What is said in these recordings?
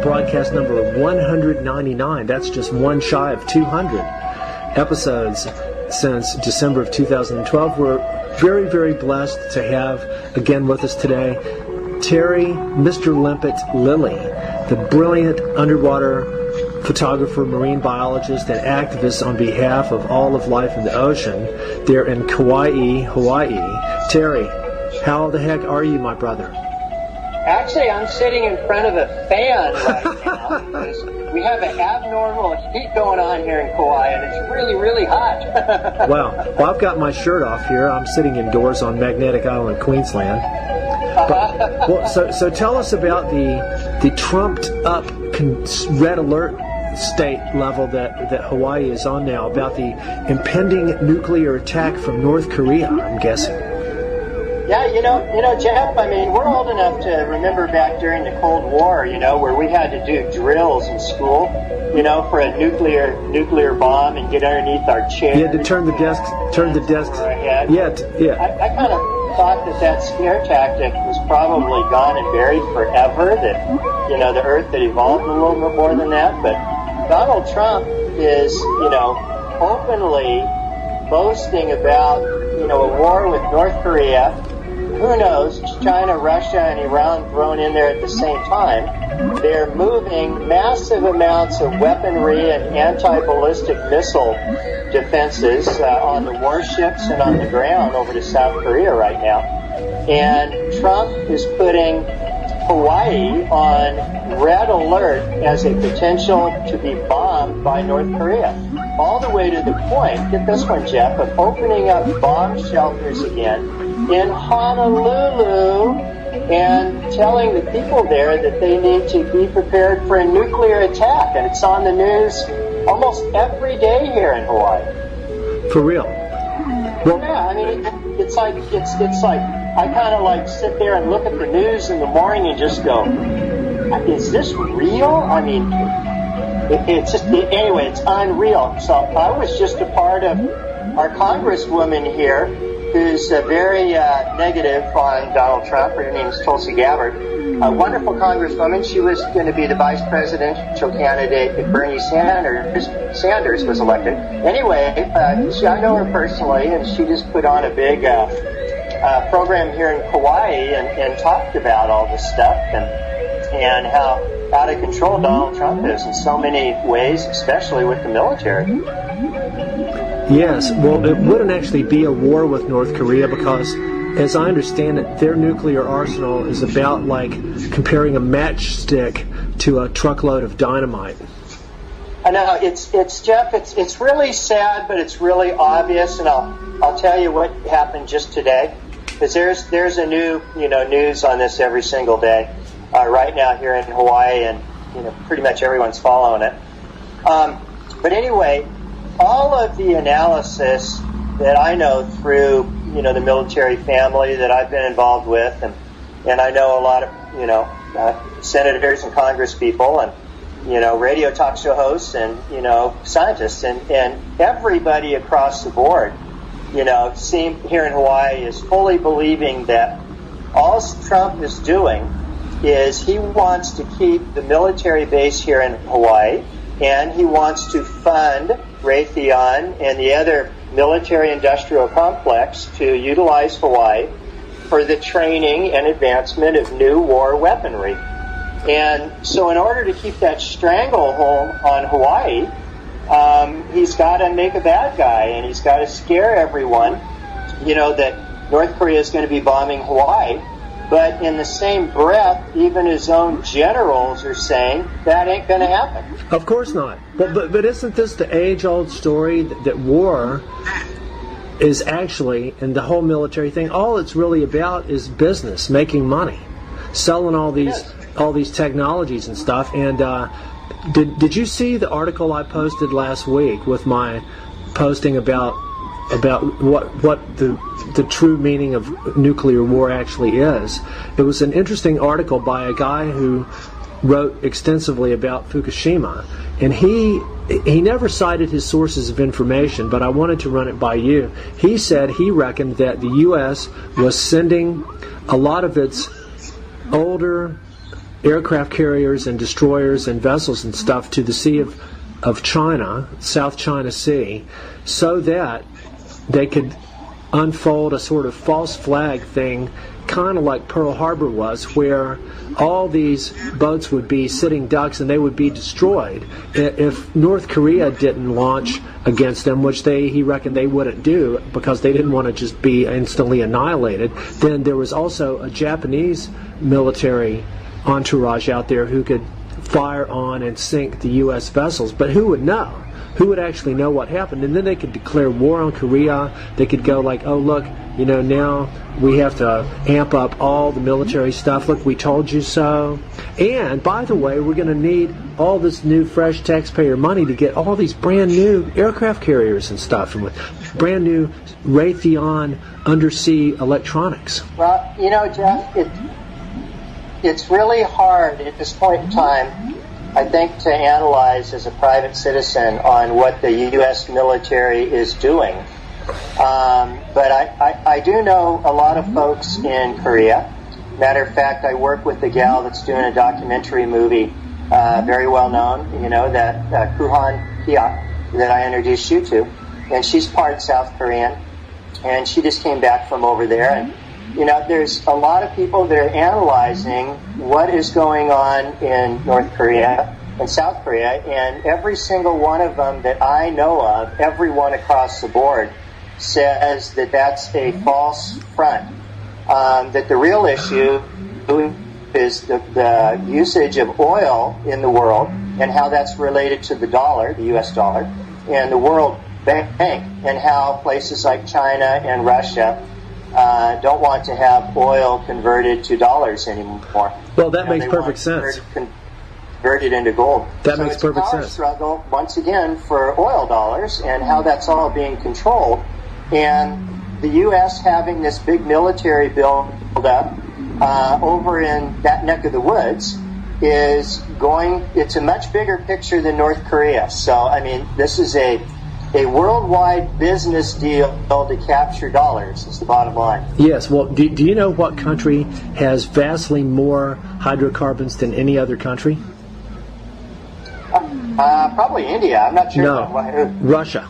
broadcast number 199. That's just one shy of 200 episodes since December of 2012. We're very, very blessed to have again with us today Terry, Mr. Limpet Lilly, the brilliant underwater photographer, marine biologist, and activist on behalf of all of life in the ocean. They're in Kauai, Hawaii. Terry, how the heck are you, my brother? Actually, I'm sitting in front of a fan right now because we have an abnormal heat going on here in Kauai, and it's really, really hot. Wow. Well, I've got my shirt off here. I'm sitting indoors on Magnetic Island, Queensland. So tell us about the trumped-up red alert state level that Hawaii is on now, about the impending nuclear attack from North Korea, I'm guessing. Yeah, you know, Jeff, I mean, we're old enough to remember back during the Cold War, where we had to do drills in school, for a nuclear bomb and get underneath our chair. You had to turn the desks. Yeah. I kind of thought that scare tactic was probably gone and buried forever, that, the Earth had evolved a little bit more than that. But Donald Trump is, openly boasting about, a war with North Korea. Who knows, China, Russia, and Iran thrown in there at the same time. They're moving massive amounts of weaponry and anti-ballistic missile defenses on the warships and on the ground over to South Korea right now. And Trump is putting Hawaii on red alert as a potential to be bombed by North Korea. All the way to the point, get this one, Jeff, of opening up bomb shelters again in Honolulu and telling the people there that they need to be prepared for a nuclear attack. And it's on the news almost every day here in Hawaii. For real? Well, yeah, I mean, it's like I kind of like sit there and look at the news in the morning and just go, is this real? I mean, it's unreal. So I was just a part of our congresswoman here, who's very negative on Donald Trump. Her name is Tulsi Gabbard. A wonderful congresswoman. She was going to be the vice presidential candidate if Bernie Sanders was elected. Anyway, I know her personally, and she just put on a big program here in Kauai and talked about all this stuff and how out of control Donald Trump is in so many ways, especially with the military. Yes, well, it wouldn't actually be a war with North Korea because, as I understand it, their nuclear arsenal is about like comparing a matchstick to a truckload of dynamite. I know, it's Jeff, it's really sad, but it's really obvious, and I'll tell you what happened just today, because there's a new news on this every single day right now here in Hawaii, and pretty much everyone's following it. But anyway, all of the analysis that I know through the military family that I've been involved with, and I know a lot of senators and Congress people and radio talk show hosts and scientists and everybody across the board seem here in Hawaii is fully believing that all Trump is doing is he wants to keep the military base here in Hawaii, and he wants to fund Raytheon and the other military-industrial complex to utilize Hawaii for the training and advancement of new war weaponry. And so in order to keep that stranglehold on Hawaii, he's got to make a bad guy, and he's got to scare everyone, that North Korea is going to be bombing Hawaii. But in the same breath, even his own generals are saying that ain't going to happen. Of course not. But isn't this the age-old story that war is actually, and the whole military thing, all it's really about is business, making money, selling all these technologies and stuff. And did you see the article I posted last week with my posting about what the true meaning of nuclear war actually is? It was an interesting article by a guy who wrote extensively about Fukushima, and he never cited his sources of information, but I wanted to run it by you. He said he reckoned that the U.S. was sending a lot of its older aircraft carriers and destroyers and vessels and stuff to the Sea of China, South China Sea, so that they could unfold a sort of false flag thing, kind of like Pearl Harbor was, where all these boats would be sitting ducks and they would be destroyed if North Korea didn't launch against them, which he reckoned they wouldn't do because they didn't want to just be instantly annihilated. Then there was also a Japanese military entourage out there who could fire on and sink the U.S. vessels. But who would know? Who would actually know what happened? And then they could declare war on Korea. They could go like, oh, look, now we have to amp up all the military stuff. Look, we told you so. And, by the way, we're going to need all this new, fresh taxpayer money to get all these brand new aircraft carriers and stuff, and with brand new Raytheon undersea electronics. Well, Jeff, it's really hard at this point in time, I think, to analyze as a private citizen on what the U.S. military is doing. But I do know a lot of folks in Korea. Matter of fact, I work with the gal that's doing a documentary movie, very well known, that Kuhan Hyuk, that I introduced you to. And she's part South Korean. And she just came back from over there. And, there's a lot of people that are analyzing what is going on in North Korea and South Korea, and every single one of them that I know of, everyone across the board, says that that's a false front. That the real issue is the usage of oil in the world and how that's related to the dollar, the U.S. dollar, and the World Bank, and how places like China and Russia don't want to have oil converted to dollars anymore. Well, that makes perfect sense. Converted into gold. That makes perfect sense. It's a power struggle, once again, for oil dollars and how that's all being controlled. And the U.S. having this big military build up over in that neck of the woods it's a much bigger picture than North Korea. So, this is a worldwide business deal to capture dollars, is the bottom line. Yes. Well, do you know what country has vastly more hydrocarbons than any other country? Probably India. I'm not sure. No, Russia.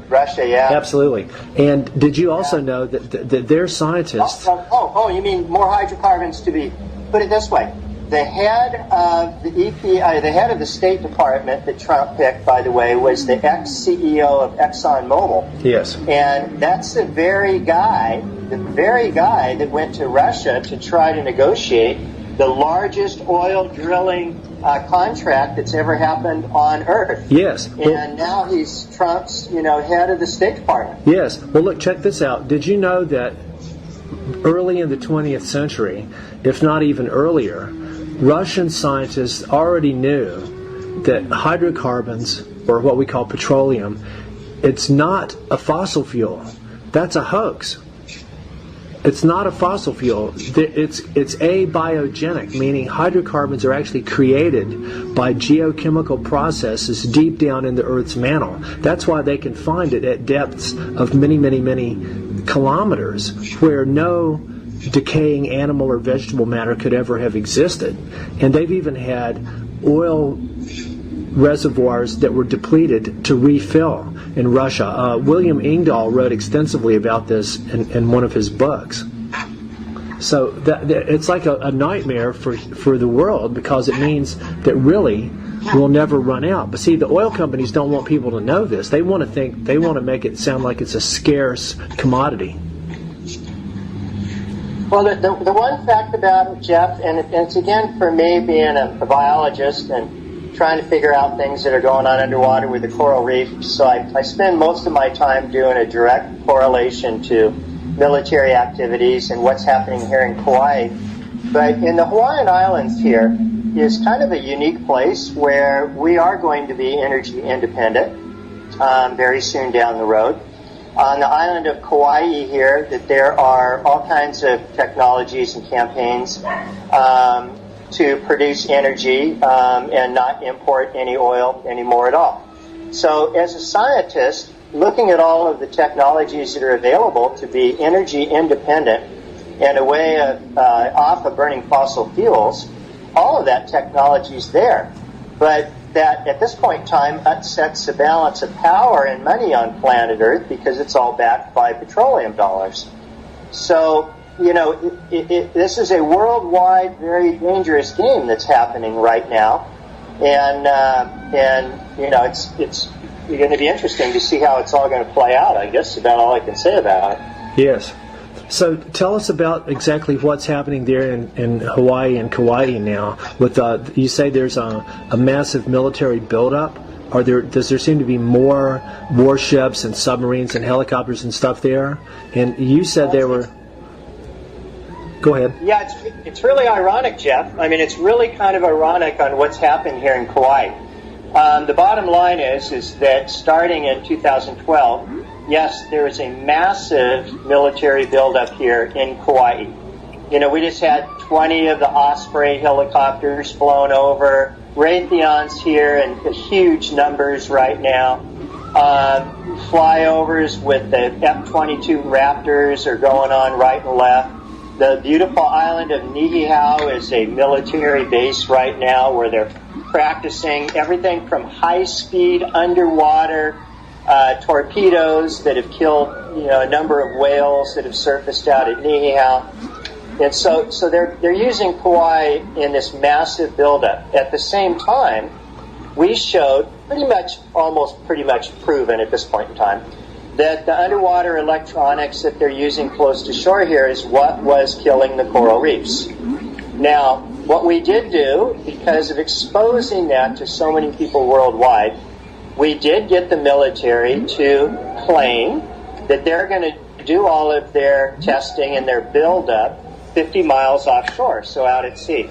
Russia, yeah. Absolutely. And did you also know that their scientists... You mean more hydrocarbons to be... Put it this way. The head of the EPA, the head of the State Department that Trump picked, by the way, was the ex-CEO of ExxonMobil. Yes. And that's the very guy that went to Russia to try to negotiate the largest oil drilling contract that's ever happened on Earth. Yes. And now he's Trump's, head of the State Department. Yes. Well, look, check this out. Did you know that early in the 20th century, if not even earlier, Russian scientists already knew that hydrocarbons, or what we call petroleum, it's not a fossil fuel. That's a hoax. It's not a fossil fuel. It's abiogenic, meaning hydrocarbons are actually created by geochemical processes deep down in the Earth's mantle. That's why they can find it at depths of many, many, many kilometers where no decaying animal or vegetable matter could ever have existed. And they've even had oil reservoirs that were depleted to refill in Russia. William Engdahl wrote extensively about this in one of his books. So it's like a nightmare for the world, because it means that really we'll never run out. But see, the oil companies don't want people to know this. They want to make it sound like it's a scarce commodity. Well, the one fact about it, Jeff, and it's again for me being a biologist and trying to figure out things that are going on underwater with the coral reef, so I spend most of my time doing a direct correlation to military activities and what's happening here in Kauai. But in the Hawaiian Islands here is kind of a unique place where we are going to be energy independent very soon down the road. On the island of Kauai here, that there are all kinds of technologies and campaigns to produce energy and not import any oil anymore at all. So as a scientist, looking at all of the technologies that are available to be energy independent and a way of off of burning fossil fuels, all of that technology is there. But that at this point in time upsets the balance of power and money on planet Earth because it's all backed by petroleum dollars. So, this is a worldwide, very dangerous game that's happening right now. And it's going to be interesting to see how it's all going to play out. I guess about all I can say about it. Yes. So tell us about exactly what's happening there in Hawaii and Kauai now. With you say there's a massive military buildup. Does there seem to be more warships and submarines and helicopters and stuff there? And you said there were. Go ahead. Yeah, it's really ironic, Jeff. I mean, it's really kind of ironic on what's happened here in Kauai. The bottom line is that starting in 2012, yes, there is a massive military buildup here in Kauai. We just had 20 of the Osprey helicopters flown over, Raytheon's here in huge numbers right now. Flyovers with the F-22 Raptors are going on right and left. The beautiful island of Niihau is a military base right now where they're practicing everything from high-speed underwater torpedoes that have killed a number of whales that have surfaced out at Niihau. And so they're using Kauai in this massive buildup. At the same time, we showed almost pretty much proven at this point in time, that the underwater electronics that they're using close to shore here is what was killing the coral reefs. Now, what we did do, because of exposing that to so many people worldwide, we did get the military to claim that they're going to do all of their testing and their buildup 50 miles offshore, so out at sea.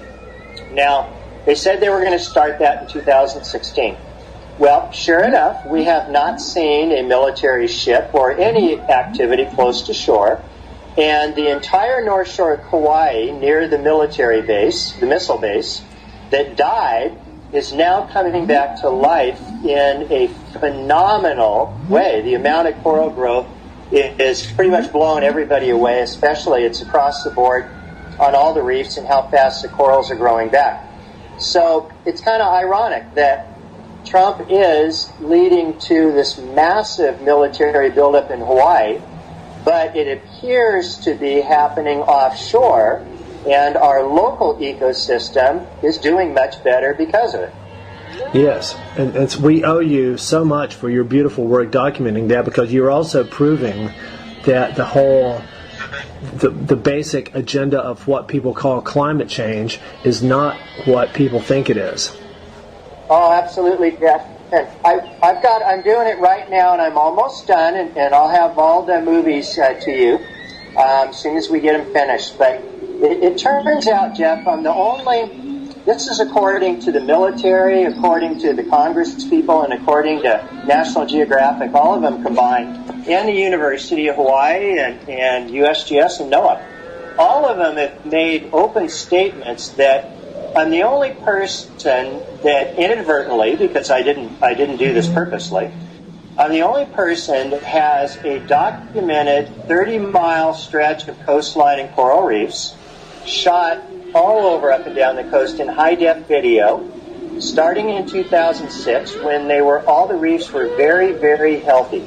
Now, they said they were going to start that in 2016. Well, sure enough, we have not seen a military ship or any activity close to shore, and the entire north shore of Kauai, near the military base, the missile base, that died, is now coming back to life in a phenomenal way. The amount of coral growth is pretty much blowing everybody away, especially it's across the board on all the reefs and how fast the corals are growing back. So it's kind of ironic that Trump is leading to this massive military buildup in Hawaii, but it appears to be happening offshore, and our local ecosystem is doing much better because of it. Yes, and we owe you so much for your beautiful work documenting that, because you're also proving that the basic agenda of what people call climate change is not what people think it is. Oh, absolutely, Jeff. And I'm doing it right now, and I'm almost done, and I'll have all the movies to you as soon as we get them finished. But it turns out, Jeff, I'm the only. This is according to the military, according to the Congress people, and according to National Geographic, all of them combined, and the University of Hawaii and USGS and NOAA. All of them have made open statements that I'm the only person that inadvertently, because I didn't do this purposely, I'm the only person that has a documented 30-mile stretch of coastline and coral reefs, shot all over up and down the coast in high-def video, starting in 2006 when all the reefs were very, very healthy.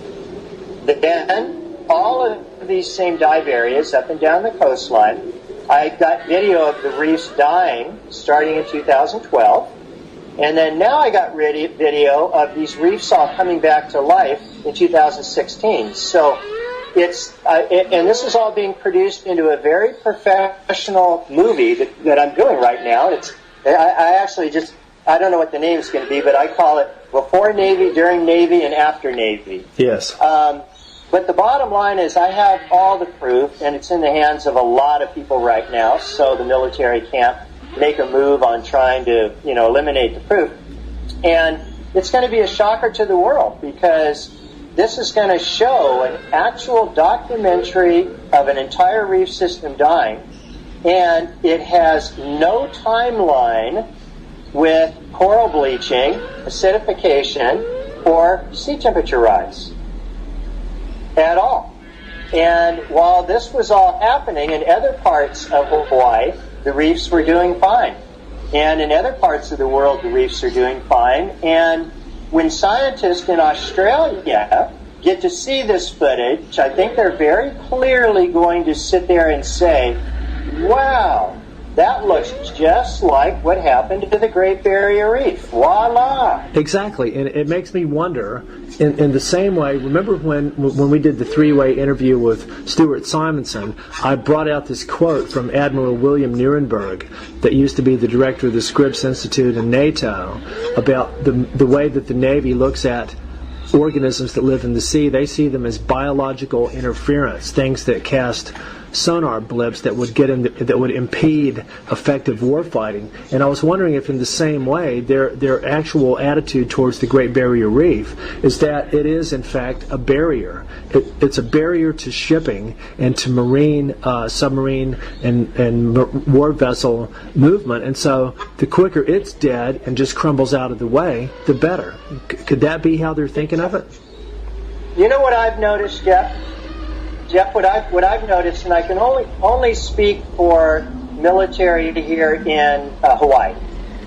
Then all of these same dive areas up and down the coastline, I got video of the reefs dying starting in 2012, and then now I got video of these reefs all coming back to life in 2016. So and this is all being produced into a very professional movie that I'm doing right now. I actually I don't know what the name is going to be, but I call it Before Navy, During Navy, and After Navy. Yes. But the bottom line is I have all the proof, and it's in the hands of a lot of people right now, so the military can't make a move on trying to, eliminate the proof. And it's going to be a shocker to the world, because this is going to show an actual documentary of an entire reef system dying, and it has no timeline with coral bleaching, acidification, or sea temperature rise at all. And while this was all happening in other parts of Hawaii, the reefs were doing fine. And in other parts of the world, the reefs are doing fine. And when scientists in Australia get to see this footage, I think they're very clearly going to sit there and say, wow, that looks just like what happened to the Great Barrier Reef. Voila! Exactly, and it makes me wonder, in the same way, remember when we did the three-way interview with Stuart Simonson, I brought out this quote from Admiral William Nierenberg, that used to be the director of the Scripps Institute in NATO, about the way that the Navy looks at organisms that live in the sea. They see them as biological interference, things that cast sonar blips that would impede effective warfighting. And I was wondering if in the same way their actual attitude towards the Great Barrier Reef is that it is in fact a barrier. It's a barrier to shipping and to marine, submarine and war vessel movement. And so the quicker it's dead and just crumbles out of the way, the better. Could that be how they're thinking of it? You know what I've noticed, Jeff, what I've noticed, and I can only speak for military here in Hawaii,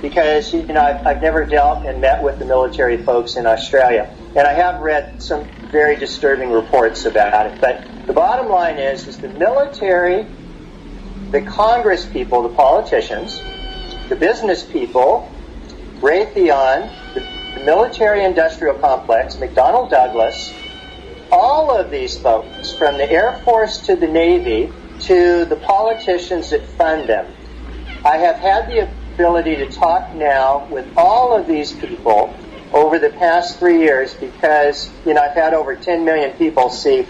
because I've never dealt and met with the military folks in Australia, and I have read some very disturbing reports about it. But the bottom line is the military, the Congress people, the politicians, the business people, Raytheon, the military-industrial complex, McDonnell Douglas, all of these folks, from the Air Force to the Navy to the politicians that fund them. I have had the ability to talk now with all of these people over the past 3 years because, I've had over 10 million people see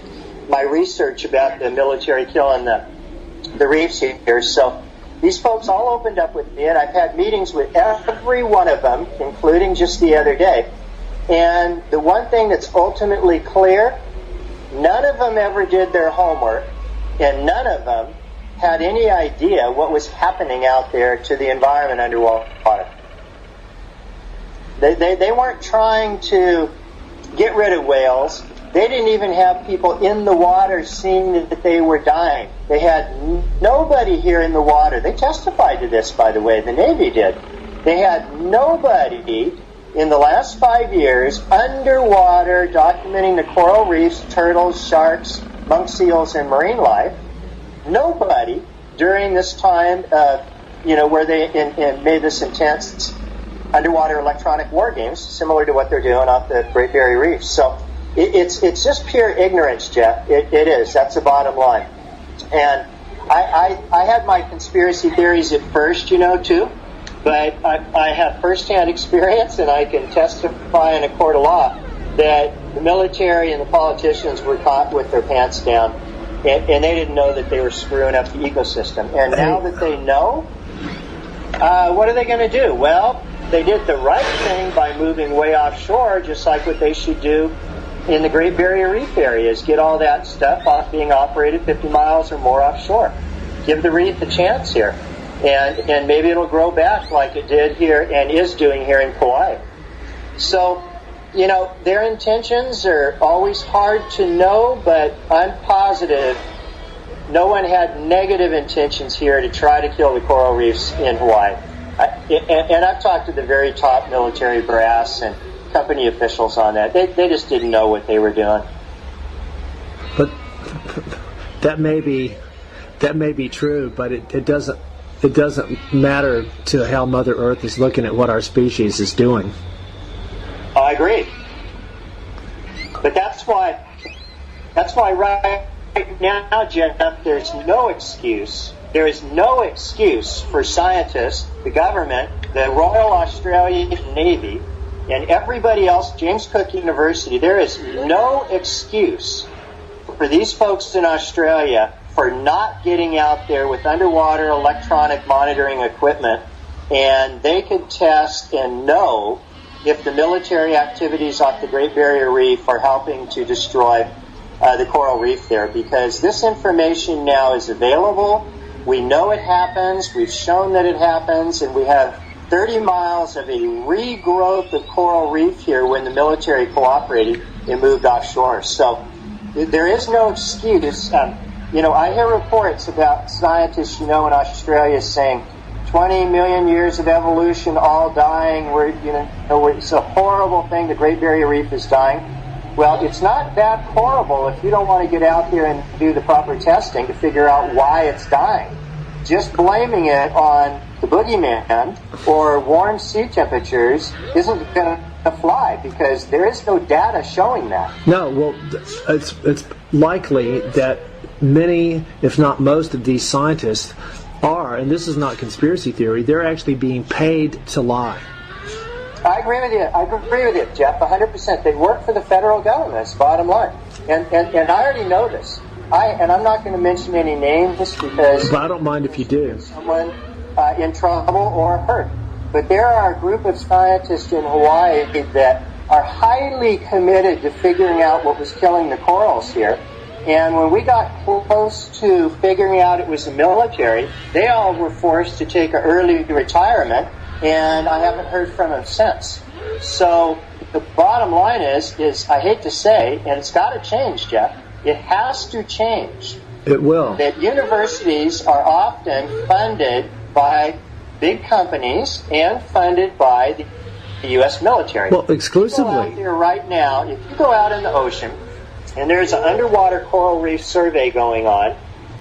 my research about the military killing the reefs here. So these folks all opened up with me, and I've had meetings with every one of them, including just the other day. And the one thing that's ultimately clear, none of them ever did their homework, and none of them had any idea what was happening out there to the environment underwater. They weren't trying to get rid of whales. They didn't even have people in the water seeing that they were dying. They had nobody here in the water. They testified to this, by the way, the Navy did. They had nobody in the last 5 years underwater documenting the coral reefs, turtles, sharks, monk seals, and marine life. Nobody during this time, where they made this intense underwater electronic war games, similar to what they're doing off the Great Barrier Reef. So it's just pure ignorance, Jeff. It is. That's the bottom line. And I had my conspiracy theories at first, too. But I have firsthand experience, and I can testify in a court of law that the military and the politicians were caught with their pants down, and they didn't know that they were screwing up the ecosystem. And now that they know, what are they going to do? Well, they did the right thing by moving way offshore, just like what they should do in the Great Barrier Reef areas. Get all that stuff off being operated 50 miles or more offshore. Give the reef a chance here. And maybe it'll grow back like it did here and is doing here in Kauai. So, their intentions are always hard to know, but I'm positive no one had negative intentions here to try to kill the coral reefs in Hawaii. And I've talked to the very top military brass and company officials on that. They just didn't know what they were doing. But that may be true, but it doesn't matter to how Mother Earth is looking at what our species is doing. I agree. But that's why right now, Jeff, there's no excuse. There is no excuse for scientists, the government, the Royal Australian Navy, and everybody else, James Cook University. There is no excuse for these folks in Australia for not getting out there with underwater electronic monitoring equipment, and they could test and know if the military activities off the Great Barrier Reef are helping to destroy the coral reef there, because this information now is available. We know it happens. We've shown that it happens, and we have 30 miles of a regrowth of coral reef here when the military cooperated and moved offshore. So there is no excuse. I hear reports about scientists, in Australia saying 20 million years of evolution all dying. It's a horrible thing. The Great Barrier Reef is dying. Well, it's not that horrible if you don't want to get out there and do the proper testing to figure out why it's dying. Just blaming it on the boogeyman or warm sea temperatures isn't going to fly, because there is no data showing that. No, well, it's likely that many, if not most, of these scientists are, and this is not conspiracy theory, they're actually being paid to lie. I agree with you, Jeff, 100%. They work for the federal government, that's bottom line. And I already know this. I'm not going to mention any names because... But I don't mind if you do. ...someone in trouble or hurt. But there are a group of scientists in Hawaii that are highly committed to figuring out what was killing the corals here. And when we got close to figuring out it was the military, they all were forced to take an early retirement, and I haven't heard from them since. So the bottom line is I hate to say, and it's got to change, Jeff, it has to change. It will. That universities are often funded by big companies and funded by the U.S. military. Well, exclusively. If you go out there right now, if you go out in the ocean, and there's an underwater coral reef survey going on,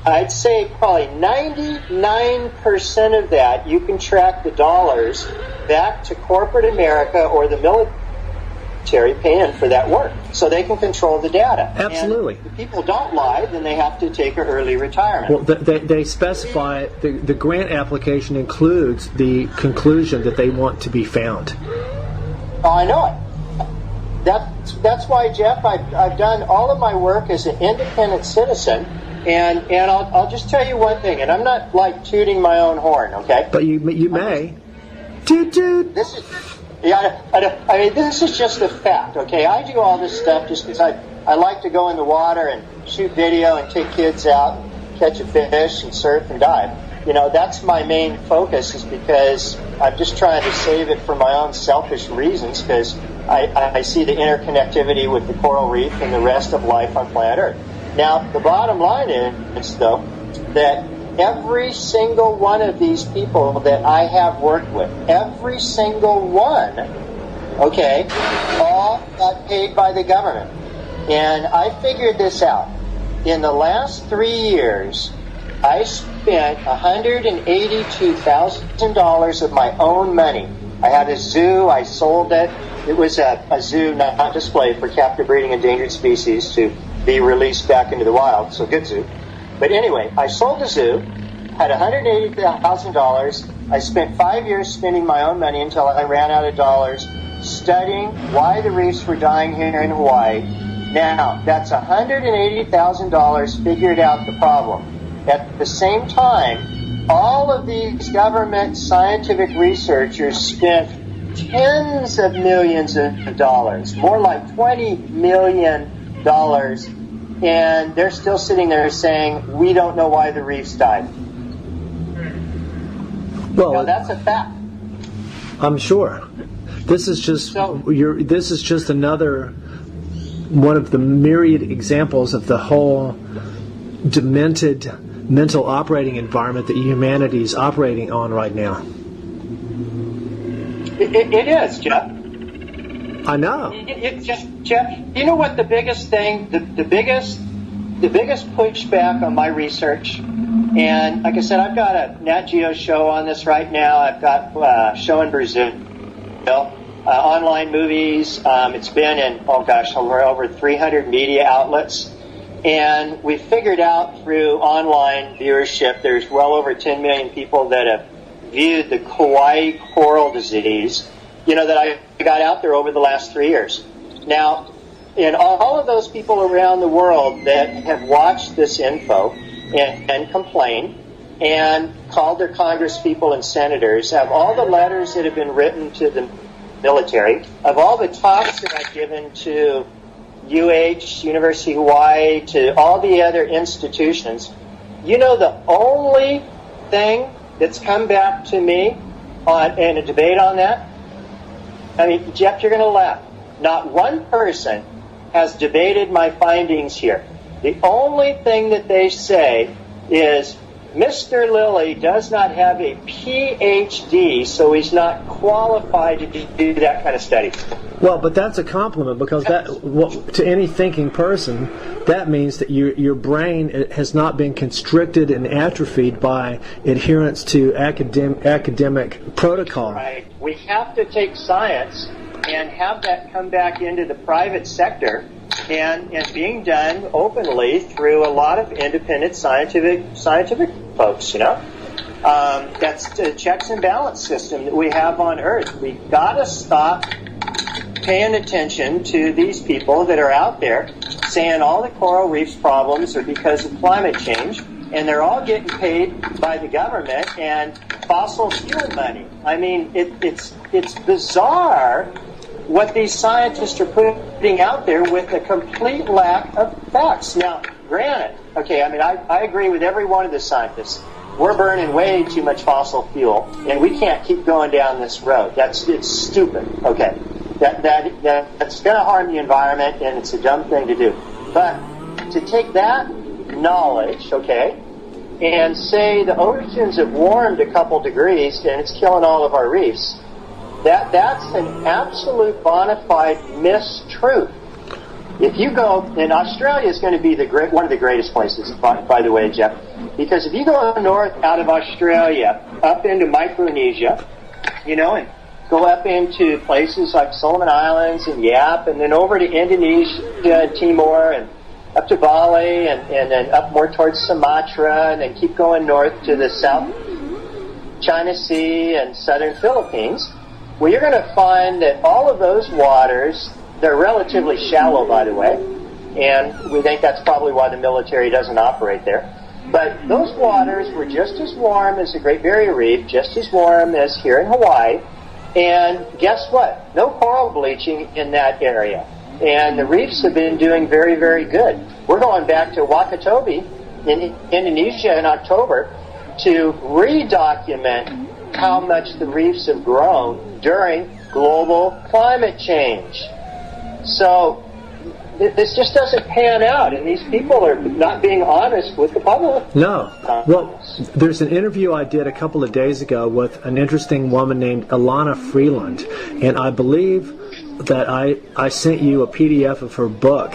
I'd say probably 99% of that you can track the dollars back to corporate America or the military paying for that work, so they can control the data. Absolutely. And if people don't lie, then they have to take an early retirement. Well, they specify the grant application includes the conclusion that they want to be found. Oh, I know it. That's why, Jeff, I've done all of my work as an independent citizen, and I'll just tell you one thing, and I'm not like tooting my own horn, okay? But you may. Toot toot. This is just a fact, okay? I do all this stuff just because I like to go in the water and shoot video and take kids out and catch a fish and surf and dive. That's my main focus, is because I'm just trying to save it for my own selfish reasons, because I see the interconnectivity with the coral reef and the rest of life on planet Earth. Now, the bottom line is, though, that every single one of these people that I have worked with, every single one, okay, all got paid by the government. And I figured this out. In the last 3 years, I spent $182,000 of my own money. I had a zoo, I sold it. It was a zoo not displayed for captive breeding endangered species to be released back into the wild, so good zoo. But anyway, I sold the zoo, had $180,000. I spent 5 years spending my own money until I ran out of dollars, studying why the reefs were dying here in Hawaii. Now, that's $180,000 figured out the problem. At the same time, all of these government scientific researchers spent tens of millions of dollars, more like $20 million, and they're still sitting there saying, we don't know why the reefs died. Well, now, that's a fact. I'm sure. This is just another one of the myriad examples of the whole demented mental operating environment that humanity is operating on right now. It is, Jeff. I know. It's just, Jeff, you know what the biggest thing, the biggest pushback on my research, and like I said, I've got a Nat Geo show on this right now. I've got a show in Brazil, online movies. It's been in, over 300 media outlets. And we figured out through online viewership, there's well over 10 million people that have viewed the Kauai coral disease, that I got out there over the last 3 years. Now, in all of those people around the world that have watched this info and complained and called their Congress people and senators, of all the letters that have been written to the military, of all the talks that I've given to University of Hawaii, to all the other institutions, the only thing that's come back to me in a debate on that, Jeff, you're going to laugh. Not one person has debated my findings here. The only thing that they say is, Mr. Lilly does not have a PhD, so he's not qualified to do that kind of study. Well, but that's a compliment, because to any thinking person, that means that your brain has not been constricted and atrophied by adherence to academic protocol. Right. We have to take science and have that come back into the private sector, and being done openly through a lot of independent scientific folks. That's the checks and balance system that we have on Earth. We've got to stop paying attention to these people that are out there saying all the coral reefs problems are because of climate change, and they're all getting paid by the government and fossil fuel money. I mean, it's bizarre what these scientists are putting out there with a complete lack of facts. Now, granted, okay, I mean, I agree with every one of the scientists. We're burning way too much fossil fuel, and we can't keep going down this road. It's stupid. Okay, that's going to harm the environment, and it's a dumb thing to do. But to take that knowledge, okay, and say the oceans have warmed a couple degrees and it's killing all of our reefs, that's an absolute bona fide mistruth. If you go, and Australia is going to be one of the greatest places, by the way, Jeff, because if you go north out of Australia up into Micronesia, and go up into places like Solomon Islands and Yap, and then over to Indonesia and Timor, and up to Bali, and then up more towards Sumatra, and then keep going north to the South China Sea and southern Philippines, well, you're going to find that all of those waters, they're relatively shallow, by the way, and we think that's probably why the military doesn't operate there. But those waters were just as warm as the Great Barrier Reef, just as warm as here in Hawaii, and guess what? No coral bleaching in that area. And the reefs have been doing very, very good. We're going back to Wakatobi in Indonesia in October to redocument how much the reefs have grown during global climate change. So this just doesn't pan out, and these people are not being honest with the public. No. Well, there's an interview I did a couple of days ago with an interesting woman named Ilana Freeland, and I believe that I sent you a PDF of her book.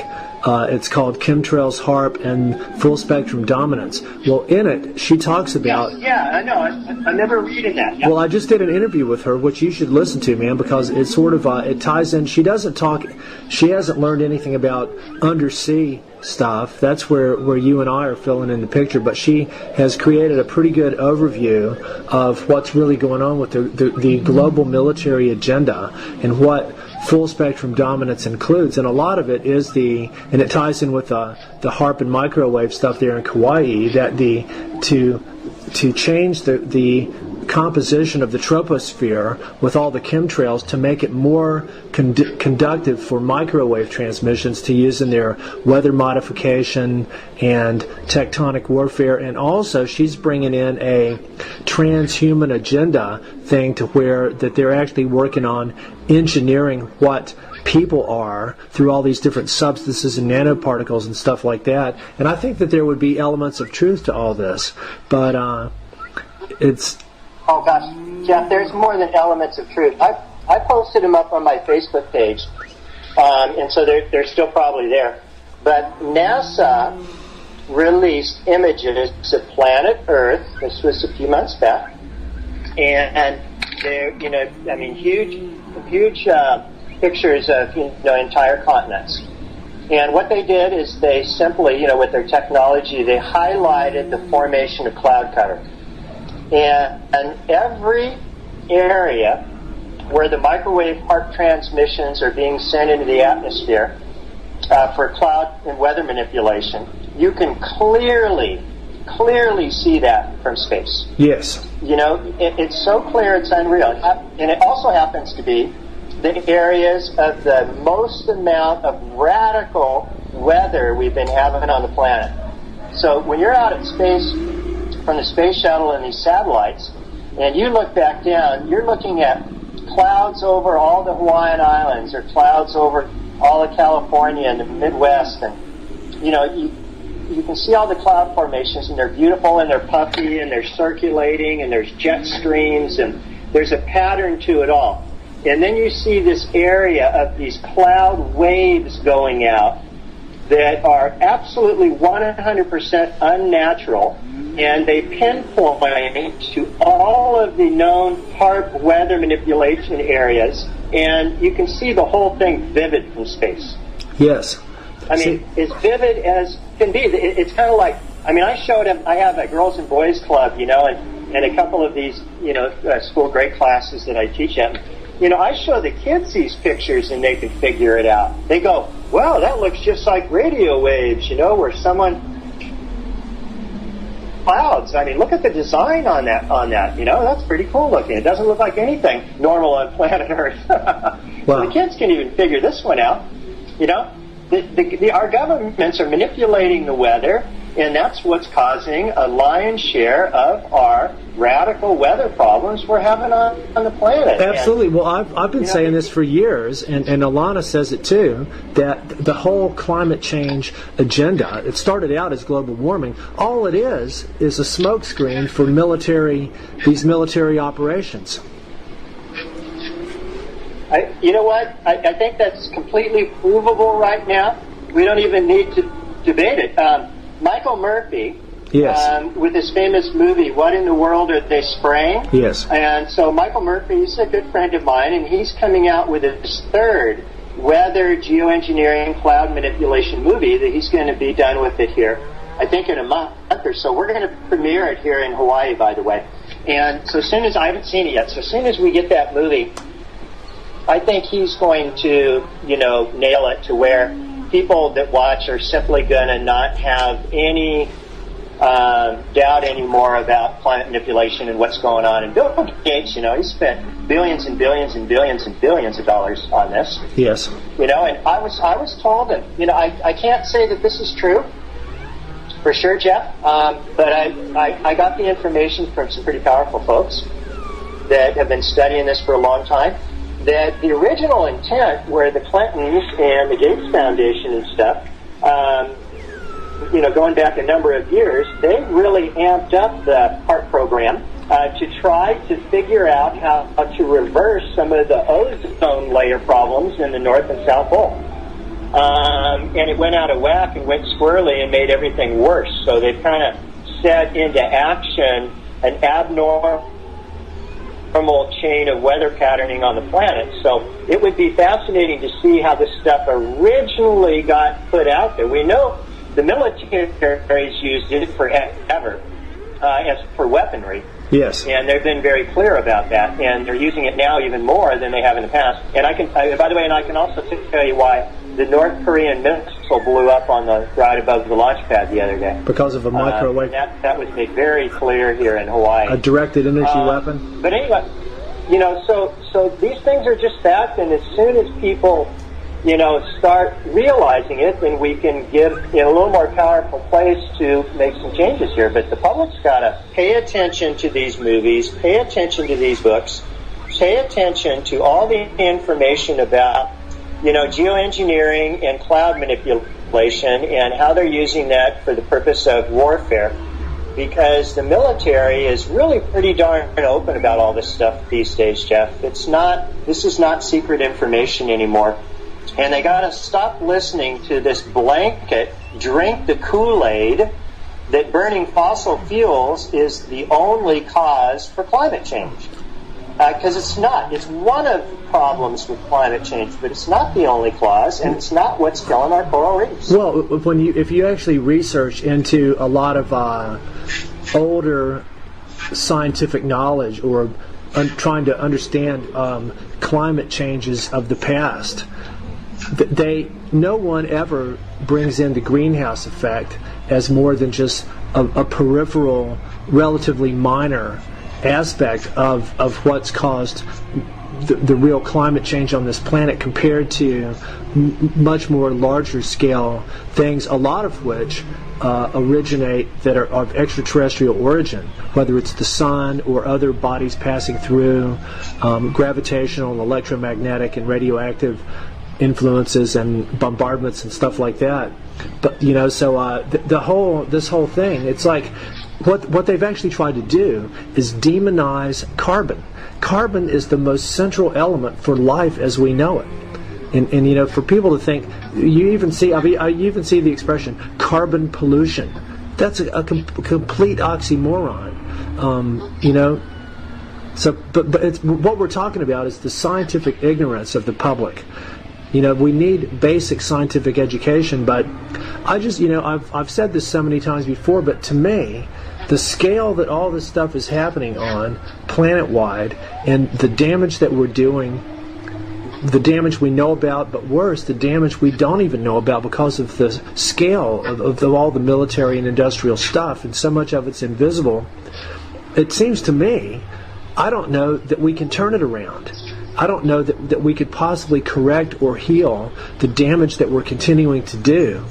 It's called Chemtrails, HAARP, and Full Spectrum Dominance. Well, in it, she talks about... Yeah, I know. I never read that. Yeah. Well, I just did an interview with her, which you should listen to, man, because it sort of it ties in. She hasn't learned anything about undersea stuff. That's where you and I are filling in the picture, but she has created a pretty good overview of what's really going on with the global military agenda and what full spectrum dominance includes, and a lot of it is and it ties in with the HAARP and microwave stuff there in Kauai, that to change the composition of the troposphere with all the chemtrails to make it more conductive for microwave transmissions to use in their weather modification and tectonic warfare. And also she's bringing in a transhuman agenda thing to where that they're actually working on engineering what people are through all these different substances and nanoparticles and stuff like that. And I think that there would be elements of truth to all this, but it's... Oh gosh, Jeff, there's more than elements of truth. I posted them up on my Facebook page, and so they're still probably there. But NASA released images of planet Earth. This was a few months back, and they're huge pictures of entire continents. And what they did is they simply, with their technology, they highlighted the formation of cloud cover. And every area where the microwave HAARP transmissions are being sent into the atmosphere for cloud and weather manipulation, you can clearly see that from space. Yes. It's so clear it's unreal. And it also happens to be the areas of the most amount of radical weather we've been having on the planet. So when you're out at space, from the space shuttle and these satellites, and you look back down, you're looking at clouds over all the Hawaiian Islands, or clouds over all of California and the Midwest, and you can see all the cloud formations, and they're beautiful, and they're puffy, and they're circulating, and there's jet streams, and there's a pattern to it all. And then you see this area of these cloud waves going out that are absolutely 100% unnatural, and they pinpoint to all of the known HAARP weather manipulation areas, and you can see the whole thing vivid from space. Yes. I mean, as vivid as can be. It's kind of like, I mean, I showed him, I have a girls and boys club, and a couple of these, school grade classes that I teach at. I show the kids these pictures and they can figure it out. They go, wow, that looks just like radio waves, where someone clouds. I mean, look at the design on that. That's pretty cool looking. It doesn't look like anything normal on planet Earth. Wow. The kids can even figure this one out. Our governments are manipulating the weather, and that's what's causing a lion's share of our radical weather problems we're having on the planet. Absolutely. Well, I've been saying this for years, and Alana says it too, that the whole climate change agenda, it started out as global warming. All it is a smokescreen for these military operations. You know what? I think that's completely provable right now. We don't even need to debate it. Michael Murphy, yes, with his famous movie, What in the World Are They Spraying? Yes. And so Michael Murphy is a good friend of mine, and he's coming out with his third weather geoengineering cloud manipulation movie that he's going to be done with it here, I think in a month or so. We're going to premiere it here in Hawaii, by the way. And so as soon as, I haven't seen it yet, so as soon as we get that movie, I think he's going to, nail it to where people that watch are simply going to not have any doubt anymore about climate manipulation and what's going on. And Bill Gates, he spent billions and billions and billions and billions of dollars on this. Yes. And I was told, and I can't say that this is true for sure, Jeff, but I got the information from some pretty powerful folks that have been studying this for a long time, that the original intent, where the Clintons and the Gates Foundation and stuff, going back a number of years, they really amped up the HAARP program to try to figure out how to reverse some of the ozone layer problems in the North and South Pole. And it went out of whack and went squirrely and made everything worse. So they've kind of set into action an abnormal chain of weather patterning on the planet. So it would be fascinating to see how this stuff originally got put out there. We know the military's used it forever as for weaponry. Yes. And they've been very clear about that, and they're using it now even more than they have in the past. And I can also tell you why the North Korean missile blew up on the right above the launch pad the other day. Because of a microwave. That was made very clear here in Hawaii. A directed energy weapon. But anyway, so these things are just fact, and as soon as people, start realizing it, then we can give a little more powerful place to make some changes here. But the public's got to pay attention to these movies, pay attention to these books, pay attention to all the information about geoengineering and cloud manipulation and how they're using that for the purpose of warfare, because the military is really pretty darn open about all this stuff these days, Jeff. This is not secret information anymore. And they got to stop listening to this blanket, drink the Kool-Aid, that burning fossil fuels is the only cause for climate change. Because it's not. It's one of the problems with climate change, but it's not the only cause, and it's not what's killing our coral reefs. Well, if you actually research into a lot of older scientific knowledge or trying to understand climate changes of the past, no one ever brings in the greenhouse effect as more than just a peripheral, relatively minor aspect of what's caused the real climate change on this planet, compared to much more larger scale things, a lot of which originate that are of extraterrestrial origin, whether it's the sun or other bodies passing through, gravitational and electromagnetic and radioactive influences and bombardments and stuff like that. But so this whole thing, it's like what they've actually tried to do is demonize carbon. Carbon is the most central element for life as we know it. And for people to think, you even see the expression carbon pollution. That's a complete oxymoron. So, but it's, what we're talking about is the scientific ignorance of the public. We need basic scientific education, but I've said this so many times before, but to me, the scale that all this stuff is happening on planet-wide, and the damage that we're doing, the damage we know about, but worse, the damage we don't even know about because of the scale of all the military and industrial stuff, and so much of it's invisible. It seems to me, I don't know that we can turn it around. I don't know that we could possibly correct or heal the damage that we're continuing to do.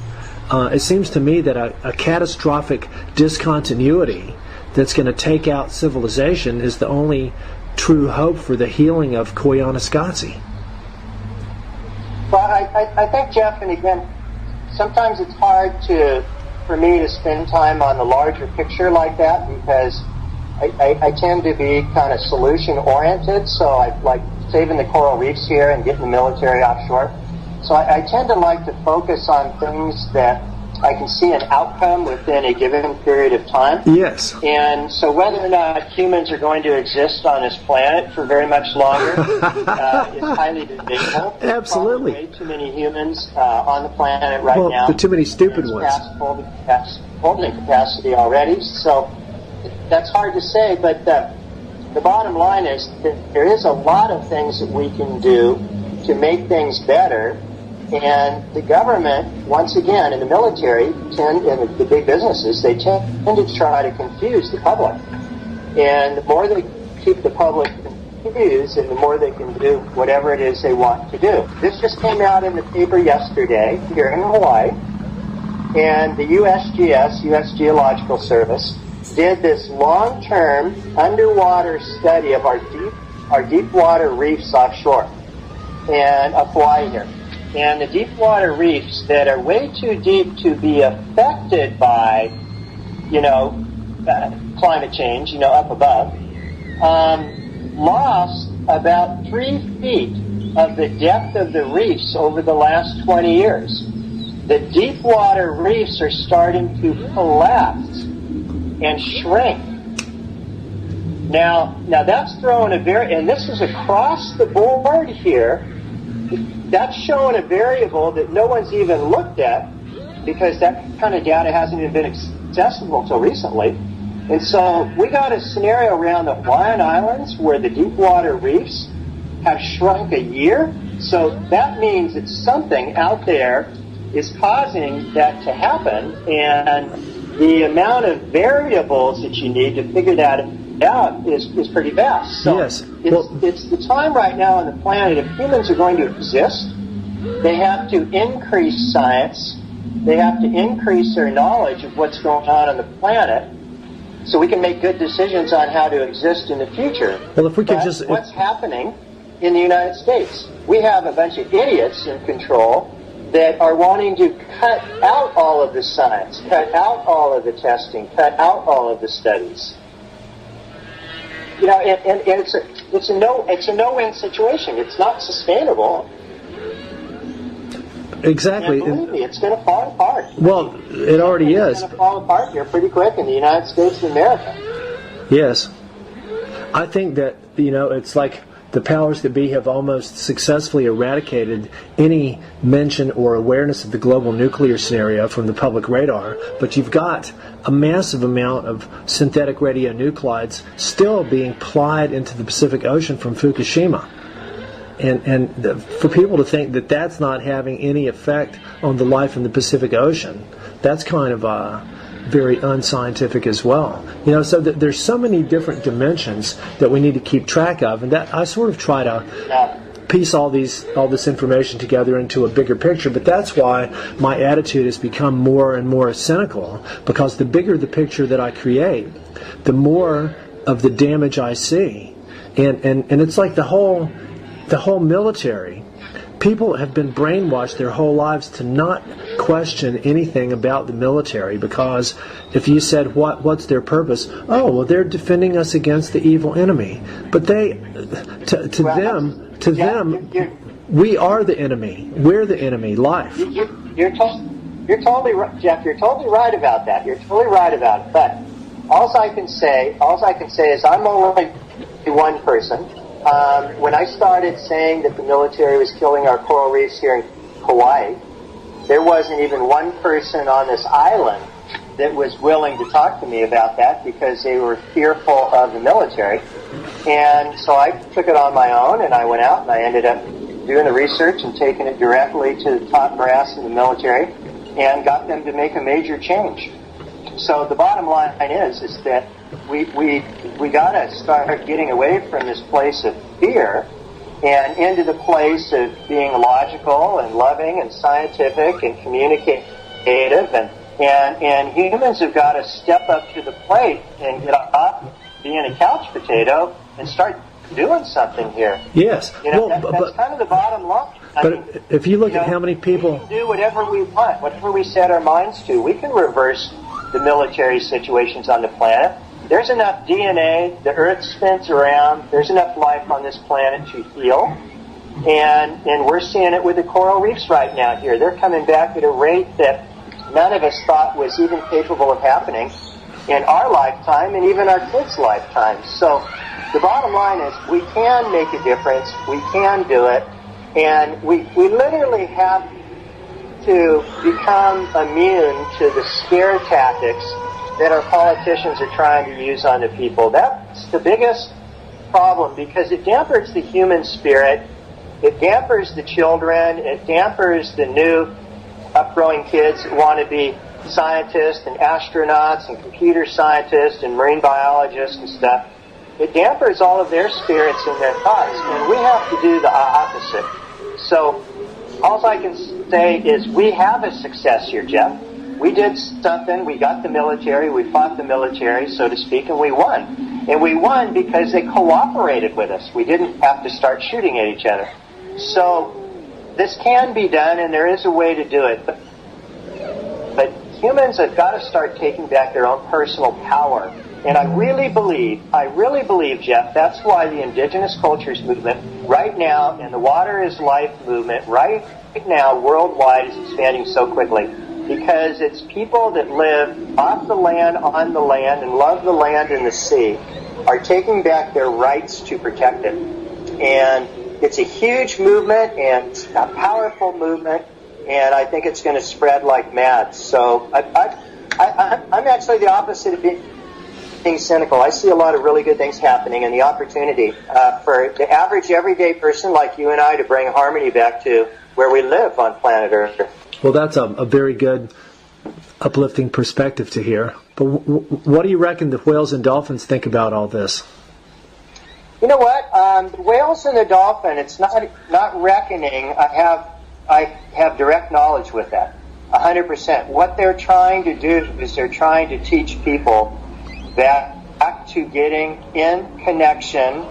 It seems to me that a catastrophic discontinuity that's going to take out civilization is the only true hope for the healing of Koyaanisqatsi. Well, I think, Jeff, and again, sometimes it's hard for me to spend time on the larger picture like that, because I tend to be kind of solution-oriented, so I like saving the coral reefs here and getting the military offshore. So I tend to like to focus on things that I can see an outcome within a given period of time. Yes. And so whether or not humans are going to exist on this planet for very much longer is highly debatable. Absolutely. Way too many humans on the planet right now. Well, too many stupid ones. Past holding capacity already. So that's hard to say, but the bottom line is that there is a lot of things that we can do to make things better. And the government, once again, and the military, and the big businesses, they tend to try to confuse the public. And the more they keep the public confused, and the more they can do whatever it is they want to do. This just came out in the paper yesterday here in Hawaii. And the USGS, U.S. Geological Service, did this long-term underwater study of our deep water reefs offshore and of Hawaii here. And the deep water reefs that are way too deep to be affected by, climate change, up above, lost about 3 feet of the depth of the reefs over the last 20 years. The deep water reefs are starting to collapse and shrink. Now that's throwing and this is across the board here. That's showing a variable that no one's even looked at, because that kind of data hasn't even been accessible until recently. And so we got a scenario around the Hawaiian Islands where the deep water reefs have shrunk a year. So that means that something out there is causing that to happen, and the amount of variables that you need to figure that out is pretty vast. So yes. It's the time right now on the planet, if humans are going to exist, they have to increase science, they have to increase their knowledge of what's going on the planet, so we can make good decisions on how to exist in the future. Well, if we could what's happening in the United States? We have a bunch of idiots in control that are wanting to cut out all of the science, cut out all of the testing, cut out all of the studies. And it's a no-win situation. It's not sustainable. Exactly. And believe me, it's going to fall apart. Well, it already is. It's going to fall apart here pretty quick in the United States of America. Yes. I think that, it's like the powers that be have almost successfully eradicated any mention or awareness of the global nuclear scenario from the public radar, but you've got a massive amount of synthetic radionuclides still being plied into the Pacific Ocean from Fukushima. And for people to think that that's not having any effect on the life in the Pacific Ocean, that's kind of very unscientific as well. So there's so many different dimensions that we need to keep track of, and that I sort of try to piece all this information together into a bigger picture. But that's why my attitude has become more and more cynical, because the bigger the picture that I create, the more of the damage I see, and it's like the whole military. people have been brainwashed their whole lives to not question anything about the military, because if you said what's their purpose, oh well, they're defending us against the evil enemy. But we are the enemy. We're the enemy. Life. You're totally right, Jeff. You're totally right about that. You're totally right about it. But all I can say is I'm only one person. When I started saying that the military was killing our coral reefs here in Hawaii, there wasn't even one person on this island that was willing to talk to me about that because they were fearful of the military. And so I took it on my own, and I went out and I ended up doing the research and taking it directly to the top brass in the military and got them to make a major change. So the bottom line is that we got to start getting away from this place of fear and into the place of being logical and loving and scientific and communicative, and humans have got to step up to the plate and get off being a couch potato and start doing something here. Yes. That's kind of the bottom line. But if you look at how many people... We can do whatever we want, whatever we set our minds to. We can reverse the military situations on the planet. There's enough DNA, the Earth spins around, there's enough life on this planet to heal. And we're seeing it with the coral reefs right now here. They're coming back at a rate that none of us thought was even capable of happening in our lifetime and even our kids' lifetimes. So the bottom line is we can make a difference, we can do it, and we literally have to become immune to the scare tactics that our politicians are trying to use on the people. That's the biggest problem because it dampers the human spirit, it dampers the children, it dampers the new upgrowing kids that want to be scientists and astronauts and computer scientists and marine biologists and stuff. It dampers all of their spirits and their thoughts, and we have to do the opposite. So all I can say is we have a success here, Jeff. We did something, we got the military, we fought the military, so to speak, and we won. And we won because they cooperated with us. We didn't have to start shooting at each other. So this can be done, and there is a way to do it. But humans have got to start taking back their own personal power. And I really believe, Jeff, that's why the indigenous cultures movement right now and the water is life movement right now worldwide is expanding so quickly. Because it's people that live off the land, on the land, and love the land and the sea are taking back their rights to protect it. And it's a huge movement and a powerful movement, and I think it's going to spread like mad. So I'm actually the opposite of being cynical. I see a lot of really good things happening, and the opportunity for the average everyday person like you and I to bring harmony back to where we live on planet Earth. Well, that's a very good, uplifting perspective to hear. But what do you reckon the whales and dolphins think about all this? You know what? The whales and the dolphin, it's not reckoning. I have direct knowledge with that, 100%. What they're trying to do is they're trying to teach people back to getting in connection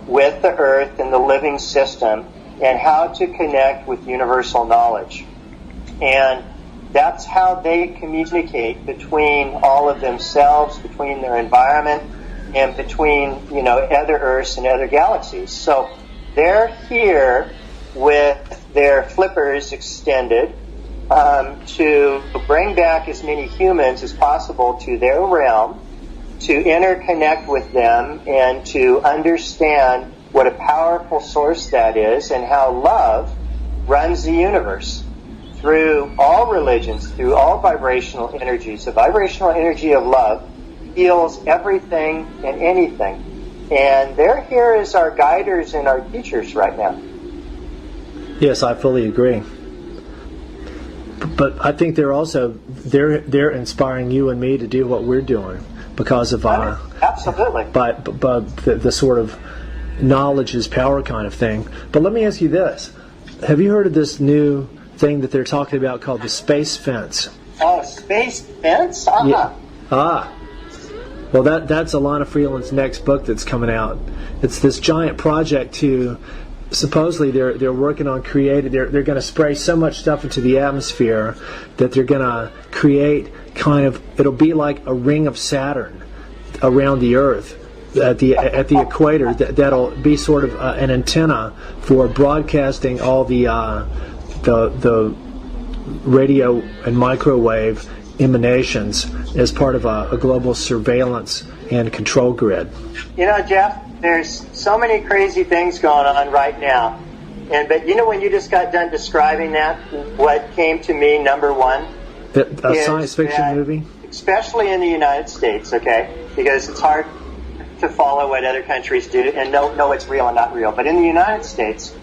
with the earth and the living system and how to connect with universal knowledge. And that's how they communicate between all of themselves, between their environment, and between, other Earths and other galaxies. So they're here with their flippers extended to bring back as many humans as possible to their realm, to interconnect with them, and to understand what a powerful source that is and how love runs the universe. Through all religions, through all vibrational energies. The vibrational energy of love heals everything and anything. And they're here as our guiders and our teachers right now. Yes, I fully agree. But I think they're also they're inspiring you and me to do what we're doing because of our absolutely. But the sort of knowledge is power kind of thing. But let me ask you this: have you heard of this new thing that they're talking about called the space fence? Oh, space fence? Uh-huh. Yeah. Well, that's Alana Freeland's next book that's coming out. It's this giant project to supposedly they're working on creating. They're going to spray so much stuff into the atmosphere that they're going to create kind of. It'll be like a ring of Saturn around the Earth at the equator. That'll be sort of an antenna for broadcasting all the radio and microwave emanations as part of a global surveillance and control grid. You know, Jeff, there's so many crazy things going on right now. But you know, when you just got done describing that, what came to me, number one, a science fiction movie? Especially in the United States, okay? Because it's hard to follow what other countries do and know it's real and not real. But in the United States,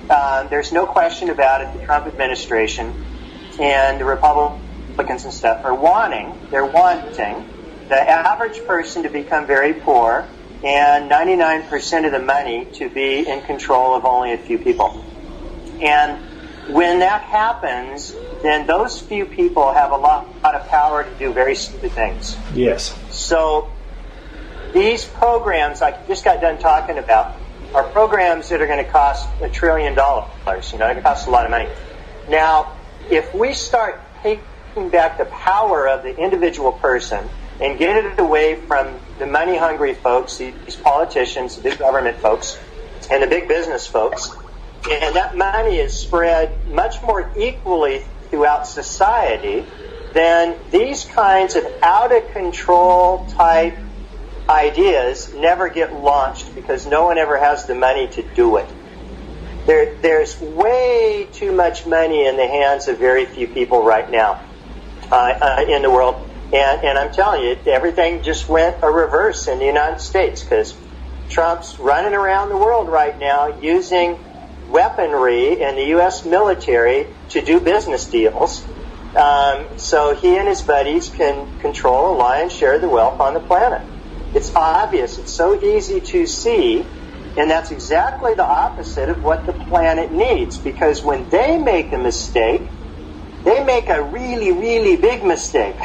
there's no question about it, the Trump administration and the Republicans and stuff are wanting the average person to become very poor and 99% of the money to be in control of only a few people. And when that happens, then those few people have a lot of power to do very stupid things. Yes. So these programs I just got done talking about are programs that are going to cost $1 trillion. You know, they're going to cost a lot of money. Now, if we start taking back the power of the individual person and get it away from the money-hungry folks, these politicians, the big government folks, and the big business folks, and that money is spread much more equally throughout society, then these kinds of out-of-control type ideas never get launched because no one ever has the money to do it. There's way too much money in the hands of very few people right now in the world. And I'm telling you, everything just went a reverse in the United States because Trump's running around the world right now using weaponry in the U.S. military to do business deals. So he and his buddies can control a lion's share of the wealth on the planet. It's obvious. It's so easy to see. And that's exactly the opposite of what the planet needs. Because when they make a mistake, they make a really, really big mistake.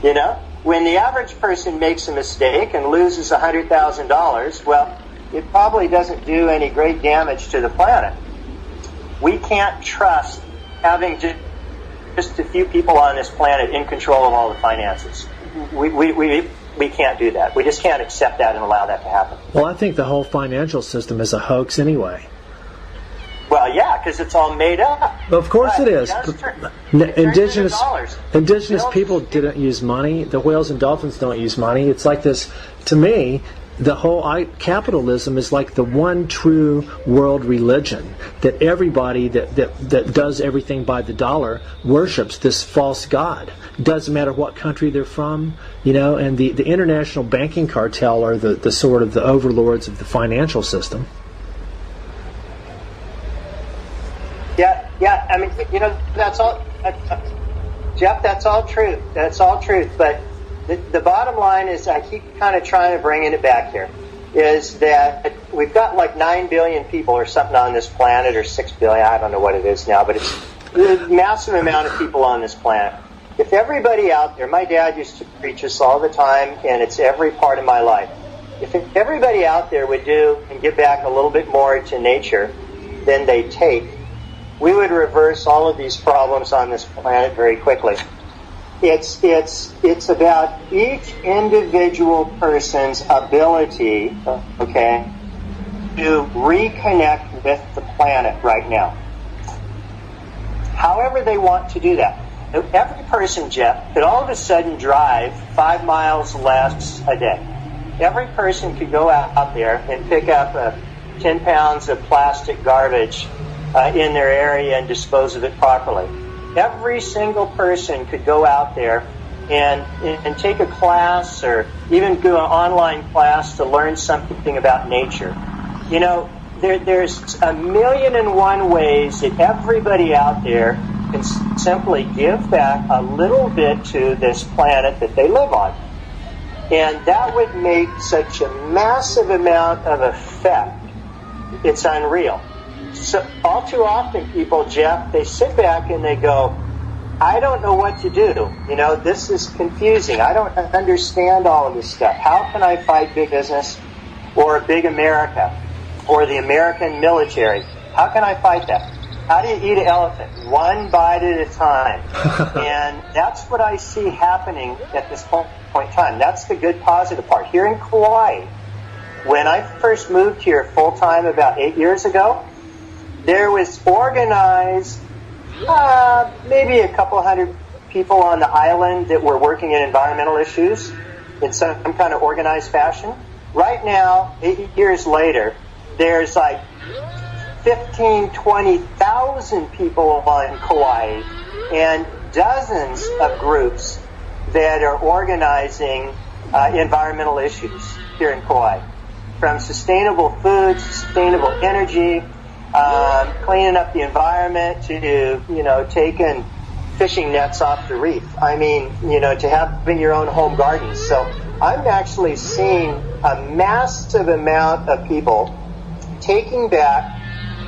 You know? When the average person makes a mistake and loses $100,000, well, it probably doesn't do any great damage to the planet. We can't trust having just a few people on this planet in control of all the finances. We can't do that. We just can't accept that and allow that to happen. Well, I think the whole financial system is a hoax anyway. Well, yeah, because it's all made up. Well, of course it is. Indigenous people Billions. didn't use money. The whales and dolphins don't use money. It's like this, to me, the whole capitalism is like the one true world religion that everybody that does everything by the dollar worships this false god. Doesn't matter what country they're from, you know, and the international banking cartel are the sort of the overlords of the financial system. Yeah, I mean, you know, that's all, Jeff, that's all truth. That's all truth. But the bottom line is, I keep kind of trying to bring it back here, is that we've got like 9 billion people or something on this planet, or 6 billion, I don't know what it is now, but it's a massive amount of people on this planet. If everybody out there, my dad used to preach this all the time, and it's every part of my life. If everybody out there would do and give back a little bit more to nature than they take, we would reverse all of these problems on this planet very quickly. It's about each individual person's ability, okay, to reconnect with the planet right now. However they want to do that. Every person, Jeff, could all of a sudden drive 5 miles less a day. Every person could go out there and pick up 10 pounds of plastic garbage in their area and dispose of it properly. Every single person could go out there and take a class or even do an online class to learn something about nature. You know, there's 1,000,001 ways that everybody out there can simply give back a little bit to this planet that they live on. And that would make such a massive amount of effect. It's unreal. So all too often people, Jeff, they sit back and they go, I don't know what to do. You know, this is confusing. I don't understand all of this stuff. How can I fight big business or big America? or the American military. How can I fight that? How do you eat an elephant? One bite at a time. And that's what I see happening at this point in time. That's the good positive part. Here in Kauai, when I first moved here full-time about 8 years ago, there was organized maybe a couple hundred people on the island that were working in environmental issues in some kind of organized fashion. Right now, 8 years later, there's like 15, 20,000 people on Kauai and dozens of groups that are organizing environmental issues here in Kauai. From sustainable food, sustainable energy, cleaning up the environment to, taking fishing nets off the reef. I mean, to having your own home gardens. So I'm actually seeing a massive amount of people taking back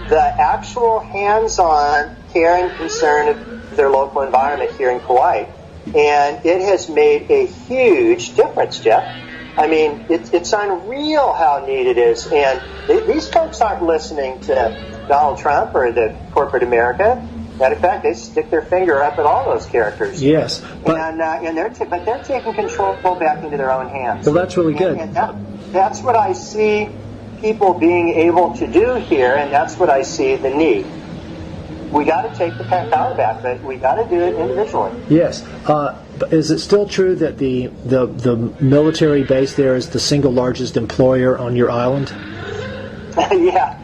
the actual hands-on care and concern of their local environment here in Kauai. And it has made a huge difference, Jeff. I mean, it's unreal how neat it is. And these folks aren't listening to Donald Trump or the corporate America. Matter of fact, they stick their finger up at all those characters. Yes. And they're taking control back into their own hands. Well, that's really good. And that's what I see people being able to do here, and that's what I see the need. We got to take the power back, but we got to do it individually. Yes. Is it still true that the military base there is the single largest employer on your island? Yeah.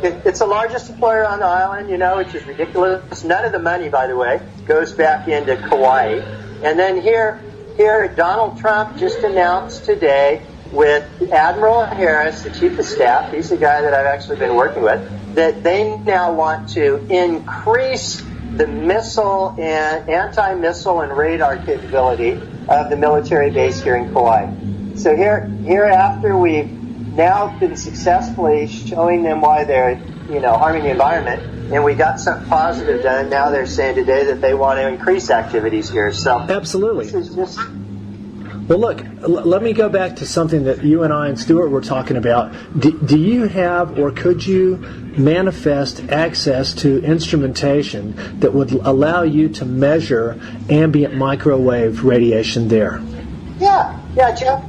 It's the largest employer on the island, which is ridiculous. None of the money, by the way, goes back into Kauai. And then here, Donald Trump just announced today with Admiral Harris, the chief of staff, he's the guy that I've actually been working with, that they now want to increase the missile and anti-missile and radar capability of the military base here in Kauai. So here after we've now been successfully showing them why they're, harming the environment, and we got something positive done, now they're saying today that they want to increase activities here. So absolutely. This is just... Well, look, let me go back to something that you and I and Stuart were talking about. Do you have or could you manifest access to instrumentation that would allow you to measure ambient microwave radiation there? Yeah, Jeff.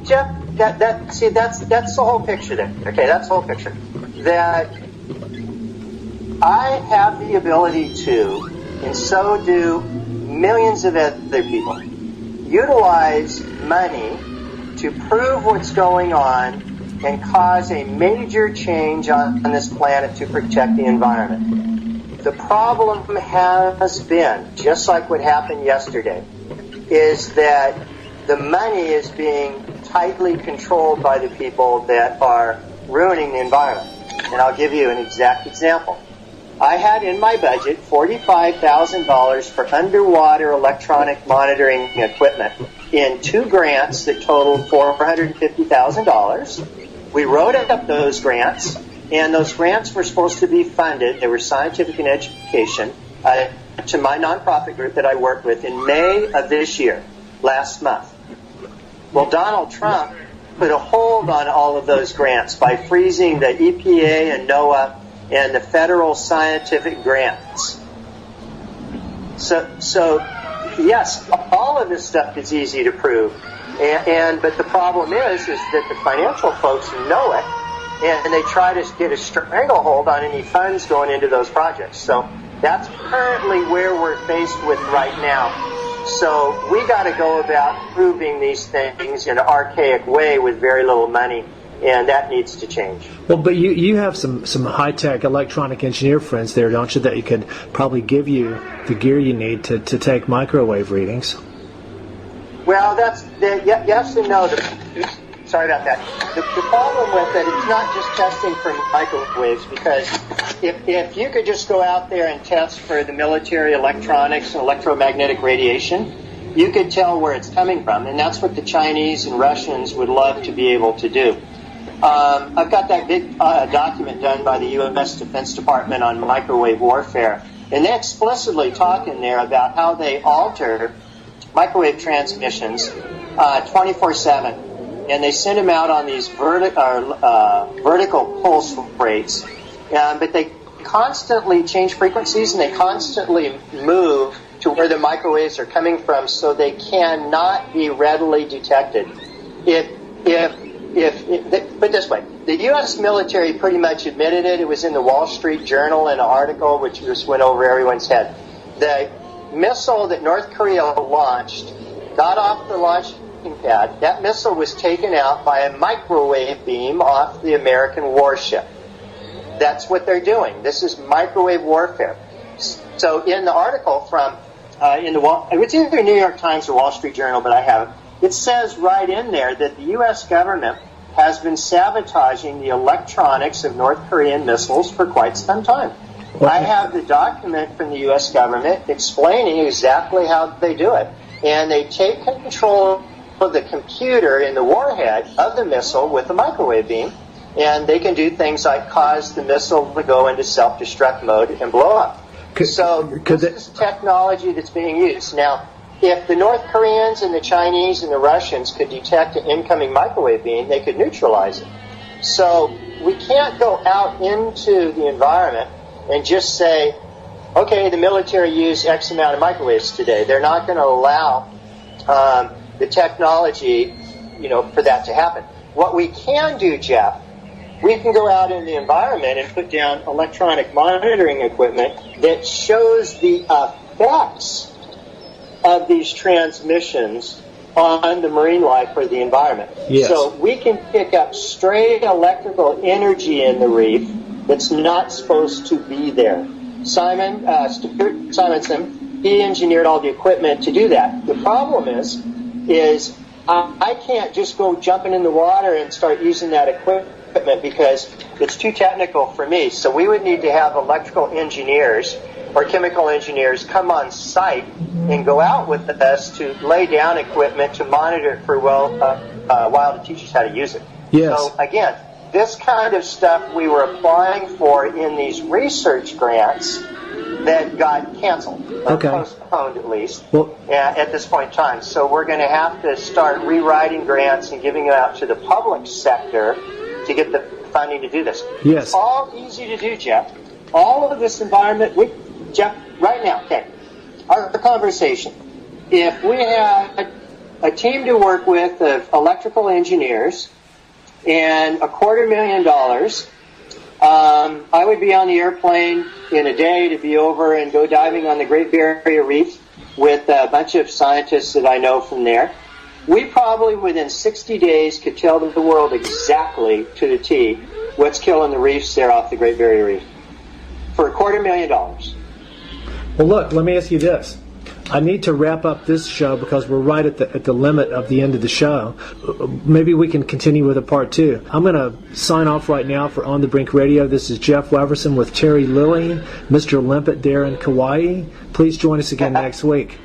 That's the whole picture there. Okay, that's the whole picture. That I have the ability to, and so do millions of other people, utilize money to prove what's going on and cause a major change on this planet to protect the environment. The problem has been, just like what happened yesterday, is that the money is being tightly controlled by the people that are ruining the environment. And I'll give you an exact example. I had in my budget $45,000 for underwater electronic monitoring equipment in 2 grants that totaled $450,000. We wrote up those grants, and those grants were supposed to be funded. They were scientific and education to my nonprofit group that I work with in May of this year, last month. Well, Donald Trump put a hold on all of those grants by freezing the EPA and NOAA and the federal scientific grants. So yes, all of this stuff is easy to prove, but the problem is that the financial folks know it, and they try to get a stranglehold on any funds going into those projects. So that's currently where we're faced with right now. So we got to go about proving these things in an archaic way with very little money. And that needs to change. Well, but you have some high-tech electronic engineer friends there, don't you, that you could probably give you the gear you need to take microwave readings? Well, yes and no. Sorry about that. The problem with it, it's not just testing for microwaves, because if you could just go out there and test for the military electronics and electromagnetic radiation, you could tell where it's coming from, and that's what the Chinese and Russians would love to be able to do. I've got that big document done by the U.S. Defense Department on microwave warfare, and they explicitly talk in there about how they alter microwave transmissions 24/7. and they send them out on these vertical pulse rates, but they constantly change frequencies and they constantly move to where the microwaves are coming from, so they cannot be readily detected. Put it this way, the U.S. military pretty much admitted it. It was in the Wall Street Journal in an article which just went over everyone's head. The missile that North Korea launched got off the launching pad. That missile was taken out by a microwave beam off the American warship. That's what they're doing. This is microwave warfare. So in the article from it's either the New York Times or Wall Street Journal, but I have it. It says right in there that the U.S. government has been sabotaging the electronics of North Korean missiles for quite some time. I have the document from the U.S. government explaining exactly how they do it. And they take control of the computer in the warhead of the missile with a microwave beam, and they can do things like cause the missile to go into self-destruct mode and blow up. This is technology that's being used. Now, if the North Koreans and the Chinese and the Russians could detect an incoming microwave beam, they could neutralize it. So we can't go out into the environment and just say, okay, the military used X amount of microwaves today. They're not going to allow the technology, for that to happen. What we can do, Jeff, we can go out in the environment and put down electronic monitoring equipment that shows the effects of these transmissions on the marine life or the environment. Yes. So we can pick up stray electrical energy in the reef that's not supposed to be there. Stuart Simonson, he engineered all the equipment to do that. The problem is I can't just go jumping in the water and start using that equipment because it's too technical for me. So we would need to have electrical engineers or chemical engineers come on site and go out with us to lay down equipment to monitor it for a while to teach us how to use it. Yes. So again, this kind of stuff we were applying for in these research grants that got canceled, or postponed at least, at this point in time. So we're going to have to start rewriting grants and giving them out to the public sector to get the funding to do this. Yes. It's all easy to do, Jeff. All of this environment, Jeff, right now, okay, our conversation. If we had a team to work with of electrical engineers and $250,000, I would be on the airplane in a day to be over and go diving on the Great Barrier Reef with a bunch of scientists that I know from there. We probably, within 60 days, could tell the world exactly to the T what's killing the reefs there off the Great Barrier Reef for $250,000. Well, look, let me ask you this. I need to wrap up this show because we're right at the limit of the end of the show. Maybe we can continue with a part two. I'm going to sign off right now for On the Brink Radio. This is Jeff Wefferson with Terry Lilly, Mr. Limpet there in Kauai. Please join us again next week.